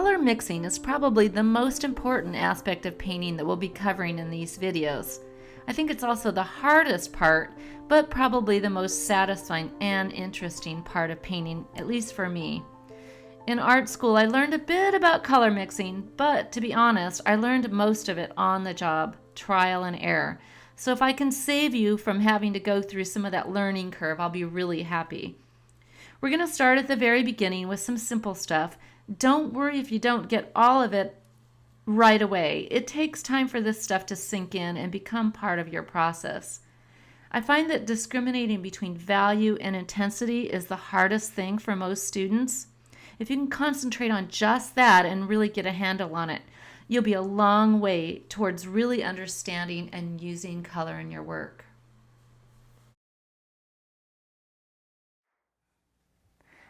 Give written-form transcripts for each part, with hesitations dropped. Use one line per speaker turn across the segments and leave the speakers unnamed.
Color mixing is probably the most important aspect of painting that we'll be covering in these videos. I think it's also the hardest part, but probably the most satisfying and interesting part of painting, at least for me. In art school, I learned a bit about color mixing, but to be honest, I learned most of it on the job, trial and error. So if I can save you from having to go through some of that learning curve, I'll be really happy. We're going to start at the very beginning with some simple stuff. Don't worry if you don't get all of it right away. It takes time for this stuff to sink in and become part of your process. I find that discriminating between value and intensity is the hardest thing for most students. If you can concentrate on just that and really get a handle on it, you'll be a long way towards really understanding and using color in your work.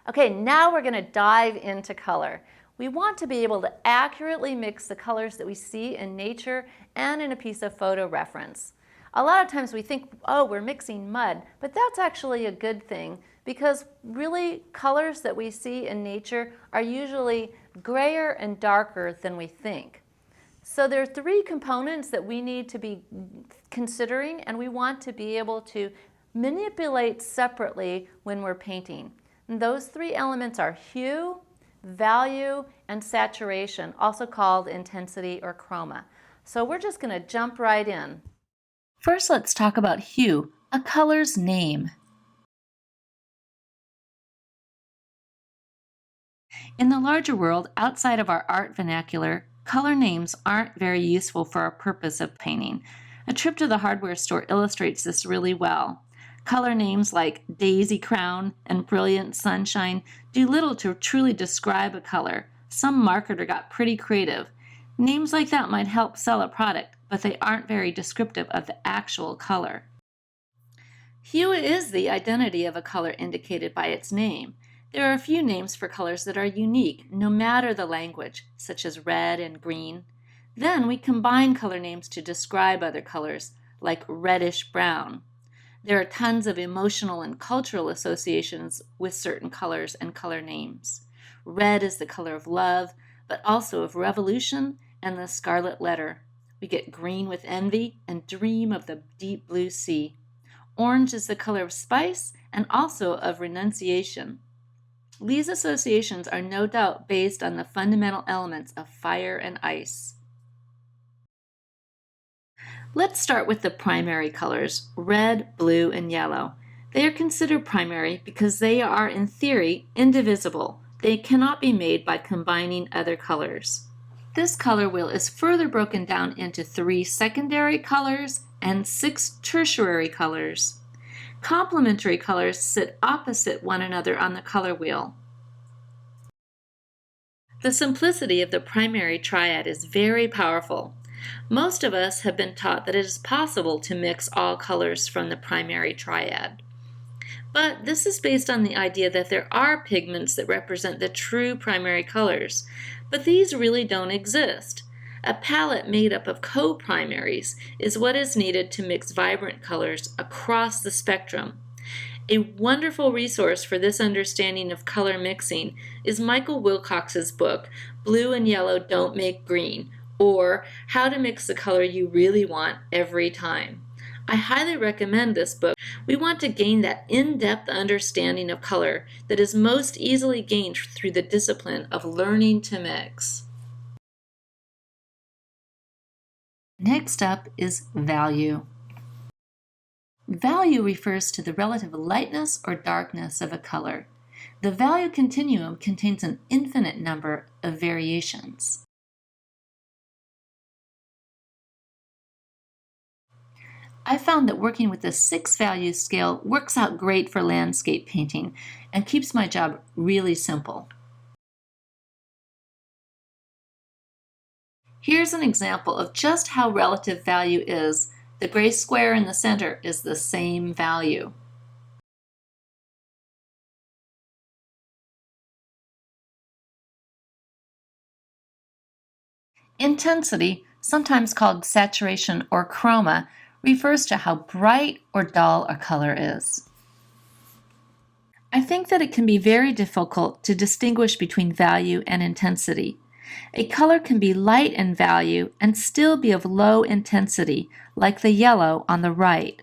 Okay, now we're going to dive into color. We want to be able to accurately mix the colors that we see in nature and in a piece of photo reference. A lot of times we think, oh, we're mixing mud, but that's actually a good thing because really colors that we see in nature are usually grayer and darker than we think. So there are three components that we need to be considering and we want to be able to manipulate separately when we're painting. And those three elements are hue, value, and saturation, also called intensity or chroma. So we're just going to jump right in. First, let's talk about hue, a color's name. In the larger world, outside of our art vernacular, color names aren't very useful for our purpose of painting. A trip to the hardware store illustrates this really well. Color names like Daisy Crown and Brilliant Sunshine do little to truly describe a color. Some marketer got pretty creative. Names like that might help sell a product, but they aren't very descriptive of the actual color. Hue is the identity of a color indicated by its name. There are a few names for colors that are unique, no matter the language, such as red and green. Then we combine color names to describe other colors, like reddish brown. There are tons of emotional and cultural associations with certain colors and color names. Red is the color of love, but also of revolution and the scarlet letter. We get green with envy and dream of the deep blue sea. Orange is the color of spice and also of renunciation. These associations are no doubt based on the fundamental elements of fire and ice. Let's start with the primary colors, red, blue, and yellow. They are considered primary because they are, in theory, indivisible. They cannot be made by combining other colors. This color wheel is further broken down into 3 secondary colors and 6 tertiary colors. Complementary colors sit opposite one another on the color wheel. The simplicity of the primary triad is very powerful. Most of us have been taught that it is possible to mix all colors from the primary triad. But this is based on the idea that there are pigments that represent the true primary colors, but these really don't exist. A palette made up of co-primaries is what is needed to mix vibrant colors across the spectrum. A wonderful resource for this understanding of color mixing is Michael Wilcox's book, Blue and Yellow Don't Make Green, or How to Mix the Color You Really Want Every Time. I highly recommend this book. We want to gain that in-depth understanding of color that is most easily gained through the discipline of learning to mix. Next up is value. Value refers to the relative lightness or darkness of a color. The value continuum contains an infinite number of variations. I found that working with the 6 value scale works out great for landscape painting and keeps my job really simple. Here's an example of just how relative value is. The gray square in the center is the same value. Intensity, sometimes called saturation or chroma, refers to how bright or dull a color is. I think that it can be very difficult to distinguish between value and intensity. A color can be light in value and still be of low intensity, like the yellow on the right.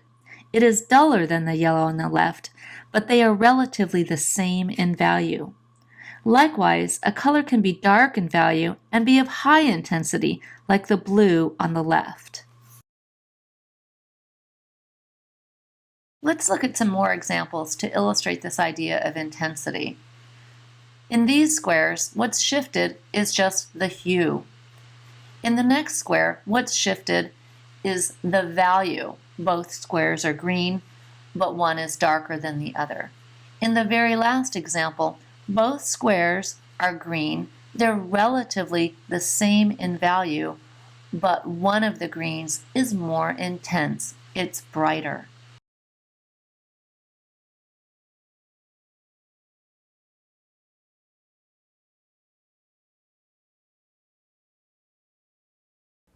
It is duller than the yellow on the left, but they are relatively the same in value. Likewise, a color can be dark in value and be of high intensity, like the blue on the left. Let's look at some more examples to illustrate this idea of intensity. In these squares, what's shifted is just the hue. In the next square, what's shifted is the value. Both squares are green, but one is darker than the other. In the very last example, both squares are green. They're relatively the same in value, but one of the greens is more intense. It's brighter.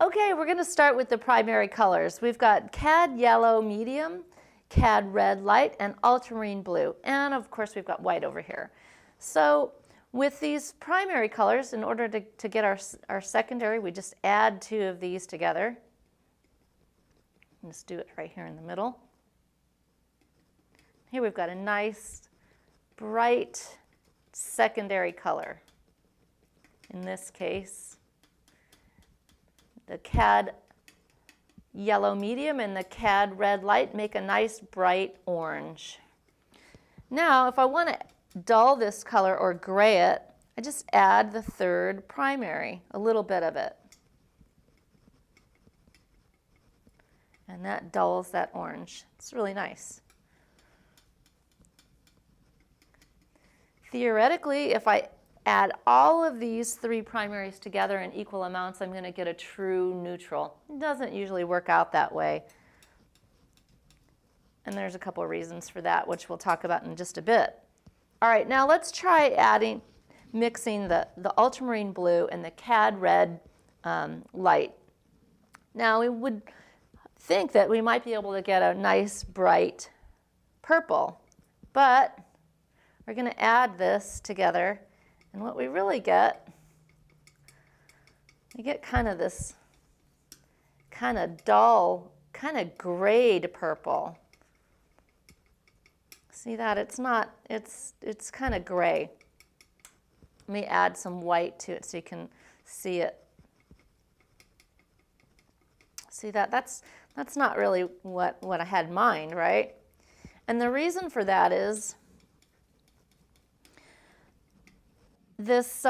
Okay, we're going to start with the primary colors. We've got cad yellow medium, cad red light, and ultramarine blue. And of course, we've got white over here. So with these primary colors, in order to get our secondary, we just add two of these together. Let's do it right here in the middle. Here we've got a nice, bright secondary color. In this case, the cad yellow medium and the cad red light make a nice bright orange. Now, if I want to dull this color or gray it, I just add the third primary, a little bit of it. And that dulls that orange. It's really nice. Theoretically, if I add all of these three primaries together in equal amounts, I'm going to get a true neutral. It doesn't usually work out that way. And there's a couple of reasons for that, which we'll talk about in just a bit. All right, now let's try mixing the ultramarine blue and the cad red light. Now we would think that we might be able to get a nice bright purple, but we're going to add this together. And what we really get, you get kind of this kind of dull, kind of grayed purple. See that? It's not, it's kind of gray. Let me add some white to it so you can see it. See that? That's not really what I had in mind, right? And the reason for that is this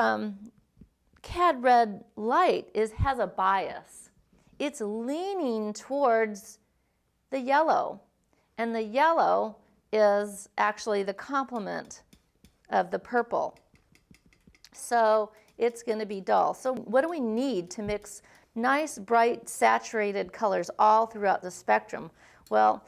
cad red light has a bias. It's leaning towards the yellow, and the yellow is actually the complement of the purple. So it's going to be dull. So what do we need to mix nice, bright, saturated colors all throughout the spectrum? Well,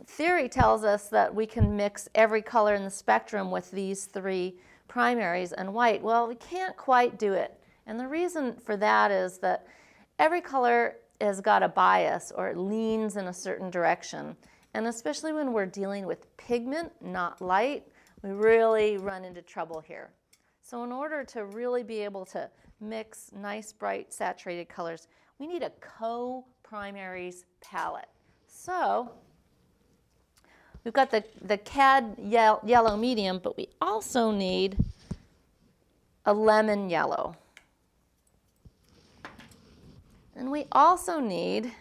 theory tells us that we can mix every color in the spectrum with these three primaries and white. Well, we can't quite do it. And the reason for that is that every color has got a bias, or it leans in a certain direction. And especially when we're dealing with pigment, not light, we really run into trouble here. So in order to really be able to mix nice, bright, saturated colors, we need a co-primaries palette. So we've got the cad yellow medium, but we also need a lemon yellow. And we also need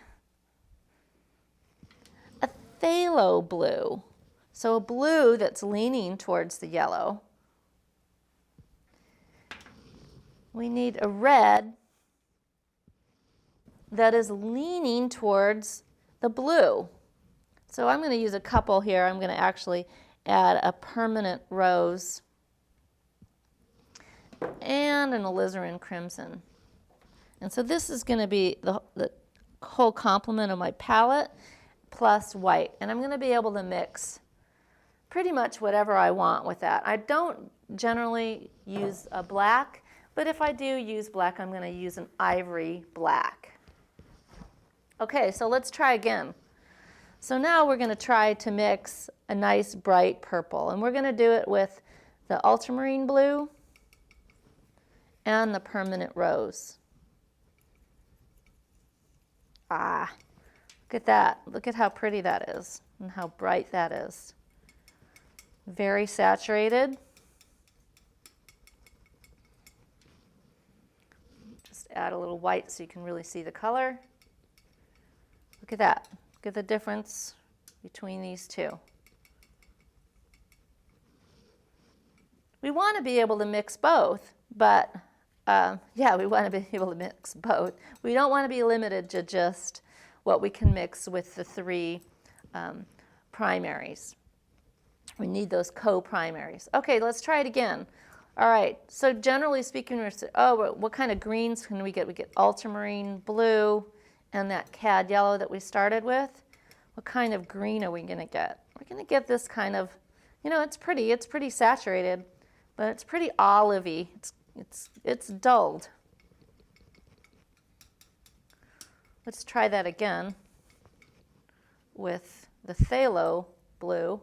a phthalo blue. So a blue that's leaning towards the yellow. We need a red that is leaning towards the blue. So I'm going to use a couple here. I'm going to actually add a permanent rose and an alizarin crimson. And so this is going to be the whole complement of my palette plus white. And I'm going to be able to mix pretty much whatever I want with that. I don't generally use a black, but if I do use black, I'm going to use an ivory black. Okay, so let's try again. So now we're going to try to mix a nice bright purple, and we're going to do it with the ultramarine blue and the permanent rose. Ah, look at that. Look at how pretty that is and how bright that is. Very saturated. Just add a little white so you can really see the color. Look at that. Look at the difference between these two. We want to be able to mix both, but yeah, we want to be able to mix both. We don't want to be limited to just what we can mix with the three primaries. We need those co-primaries. Okay, let's try it again. All right, so generally speaking, we're saying, oh, what kind of greens can we get? We get ultramarine blue and that cad yellow that we started with. What kind of green are we going to get? We're going to get this kind of, you know, it's pretty saturated, but it's pretty olivey. It's dulled. Let's try that again with the phthalo blue.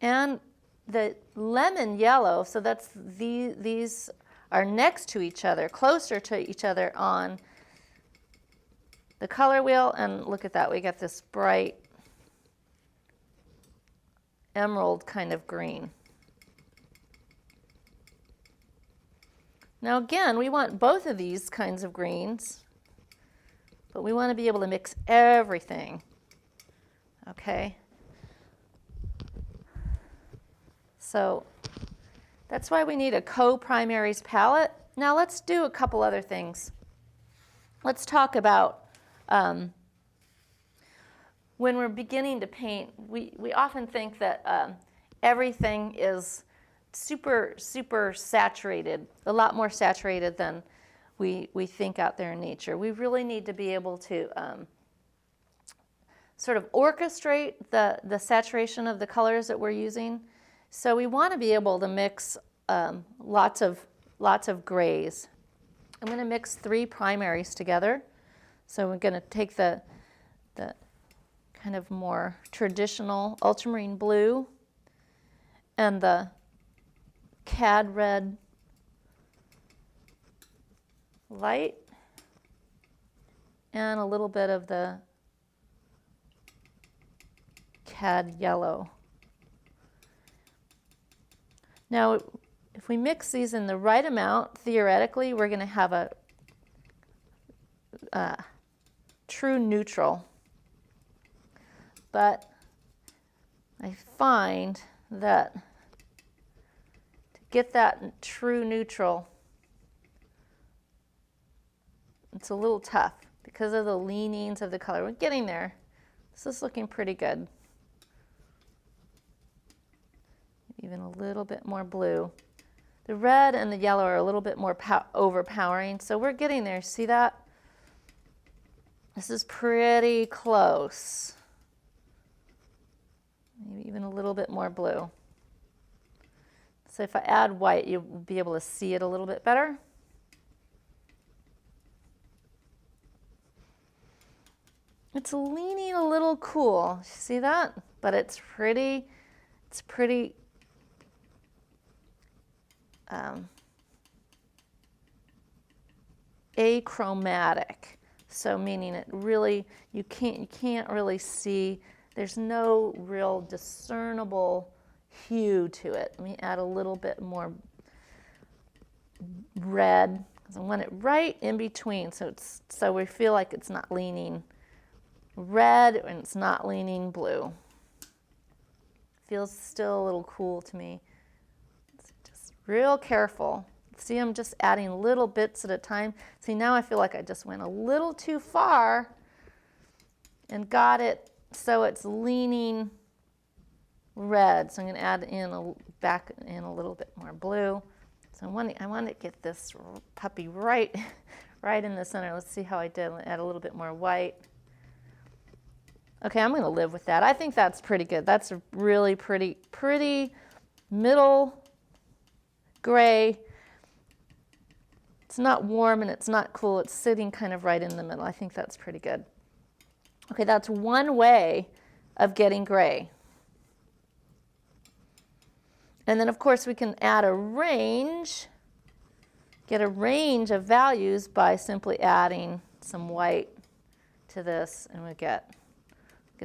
And the lemon yellow, so that's these are next to each other, closer to each other on the color wheel. And look at that, we got this bright emerald kind of green. Now again, we want both of these kinds of greens, but we want to be able to mix everything, okay? So that's why we need a co-primaries palette. Now let's do a couple other things. Let's talk about when we're beginning to paint, we often think that everything is super saturated, a lot more saturated than we think out there in nature. We really need to be able to sort of orchestrate the saturation of the colors that we're using. So we want to be able to mix lots of grays. I'm going to mix three primaries together. So we're going to take the kind of more traditional ultramarine blue and the cad red light and a little bit of the cad yellow. Now, if we mix these in the right amount, theoretically, we're going to have a true neutral. But I find that to get that true neutral, it's a little tough because of the leanings of the color. We're getting there. This is looking pretty good. Even a little bit more blue. The red and the yellow are a little bit more overpowering, so we're getting there. See that? This is pretty close. Maybe even a little bit more blue. So if I add white, you'll be able to see it a little bit better. It's leaning a little cool. See that? But it's pretty achromatic. So meaning it really, you can't really see, there's no real discernible hue to it. Let me add a little bit more red, because I want it right in between, so we feel like it's not leaning red and it's not leaning blue. Feels still a little cool to me. Just real careful. See, I'm just adding little bits at a time. See, now I feel like I just went a little too far and got it so it's leaning red. So I'm going to add in back in a little bit more blue. So I want to get this puppy right in the center. Let's see how I did. Add a little bit more white. Okay, I'm going to live with that. I think that's pretty good. That's a really pretty middle gray. It's not warm and it's not cool. It's sitting kind of right in the middle. I think that's pretty good. Okay, that's one way of getting gray.
And then of course we can add a range, get a range of values by simply adding some white to this, and we get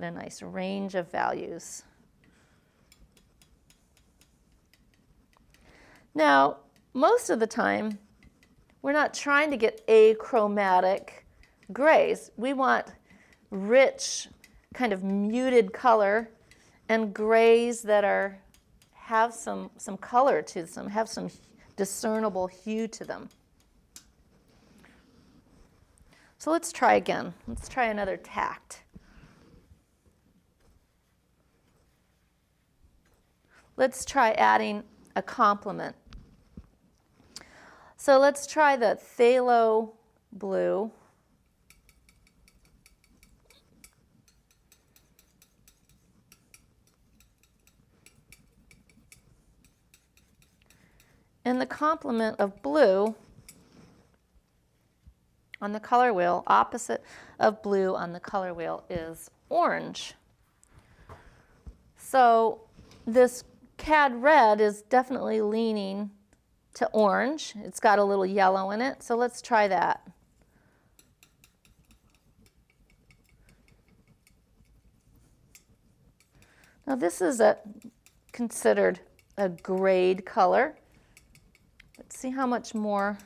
a nice range of values. Now, most of the time, we're not trying to get achromatic grays. We want rich, kind of muted color and grays that have some color to them, have some discernible hue to them. So let's try again. Let's try another tact. Let's try adding a complement. So let's try the phthalo blue. And the complement of blue on the color wheel, opposite of blue on the color wheel, is orange. So this cad red is definitely leaning to orange. It's got a little yellow in it, so let's try that. Now this is considered a grayed color. Let's see how much more.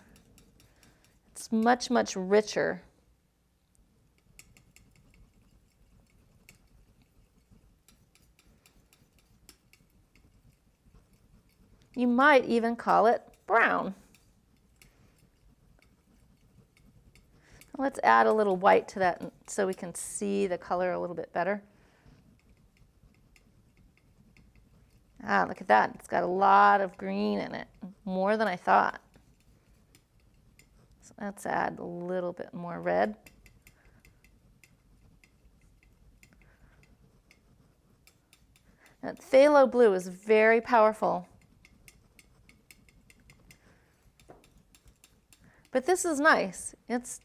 It's much, much richer. You might even call it brown. Let's add a little white to that so we can see the color a little bit better. Ah, look at that. It's got a lot of green in it, more than I thought. So let's add a little bit more red. That phthalo blue is very powerful. But this is nice. It's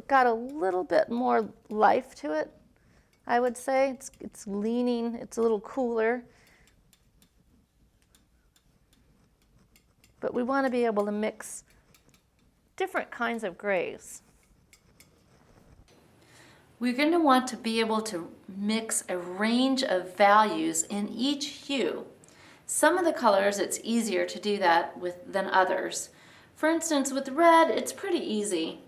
got a little bit more life to it, I would say. It's leaning, it's a little cooler. But we want to be able to mix different kinds of grays.
We're going to want to be able to mix a range of values in each hue. Some of the colors it's easier to do that with than others. For instance, with red, it's pretty easy.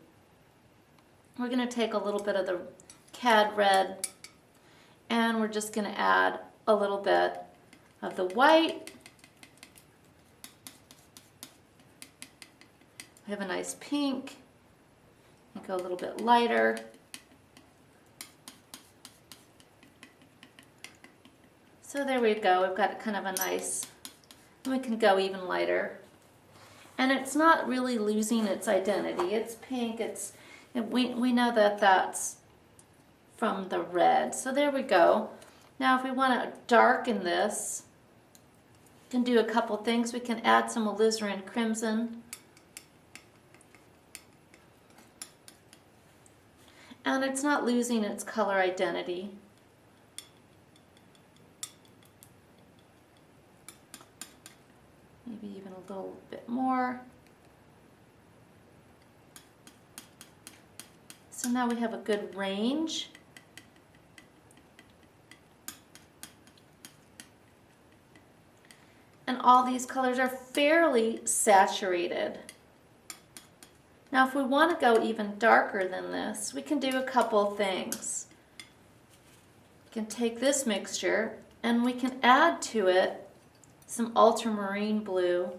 We're going to take a little bit of the cad red and we're just going to add a little bit of the white. We have a nice pink. We go a little bit lighter. So there we go. We've got kind of a nice, and we can go even lighter. And it's not really losing its identity. It's pink. We know that that's from the red. So there we go. Now if we want to darken this, we can do a couple things. We can add some alizarin crimson. And it's not losing its color identity. Maybe even a little bit more. So now we have a good range. And all these colors are fairly saturated. Now if we want to go even darker than this, we can do a couple things. We can take this mixture and we can add to it some ultramarine blue.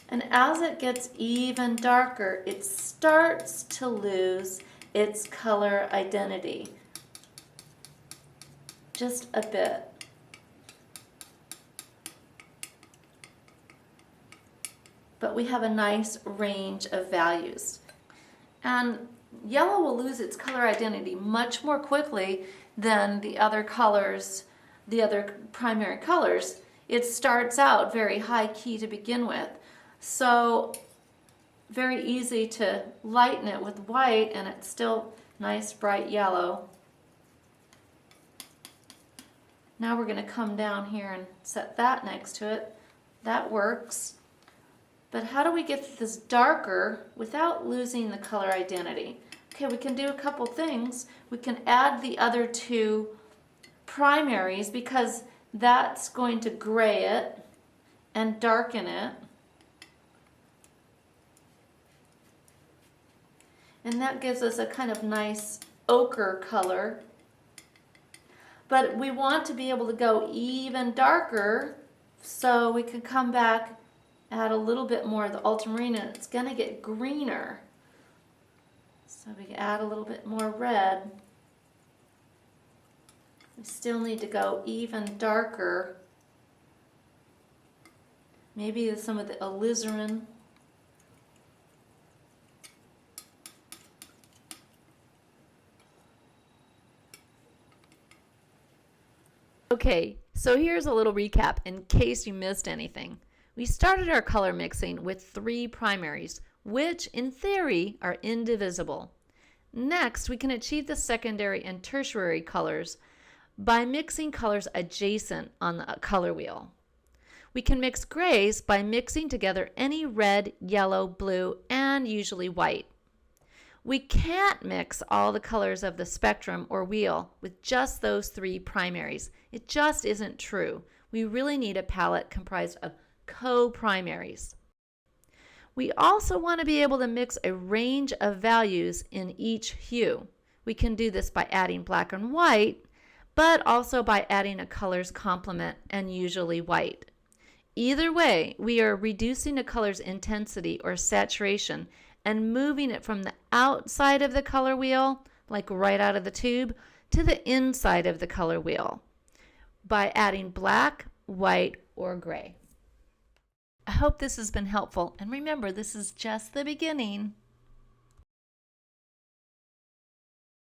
And as it gets even darker, it starts to lose its color identity. Just a bit. But we have a nice range of values. And yellow will lose its color identity much more quickly than the other colors, the other primary colors. It starts out very high key to begin with. So very easy to lighten it with white and it's still nice bright yellow. Now we're going to come down here and set that next to it. That works. But how do we get this darker without losing the color identity? Okay, we can do a couple things. We can add the other two primaries because that's going to gray it and darken it. And that gives us a kind of nice ochre color. But we want to be able to go even darker, so we can come back, add a little bit more of the ultramarine, and it's going to get greener. So we can add a little bit more red. We still need to go even darker. Maybe some of the alizarin. Okay, so here's a little recap in case you missed anything. We started our color mixing with 3 primaries, which in theory are indivisible. Next, we can achieve the secondary and tertiary colors by mixing colors adjacent on the color wheel. We can mix grays by mixing together any red, yellow, blue, and usually white. We can't mix all the colors of the spectrum or wheel with just those 3 primaries. It just isn't true. We really need a palette comprised of co-primaries. We also want to be able to mix a range of values in each hue. We can do this by adding black and white, but also by adding a color's complement and usually white. Either way, we are reducing a color's intensity or saturation and moving it from the outside of the color wheel, like right out of the tube, to the inside of the color wheel by adding black, white, or gray. I hope this has been helpful, and remember, this is just the beginning.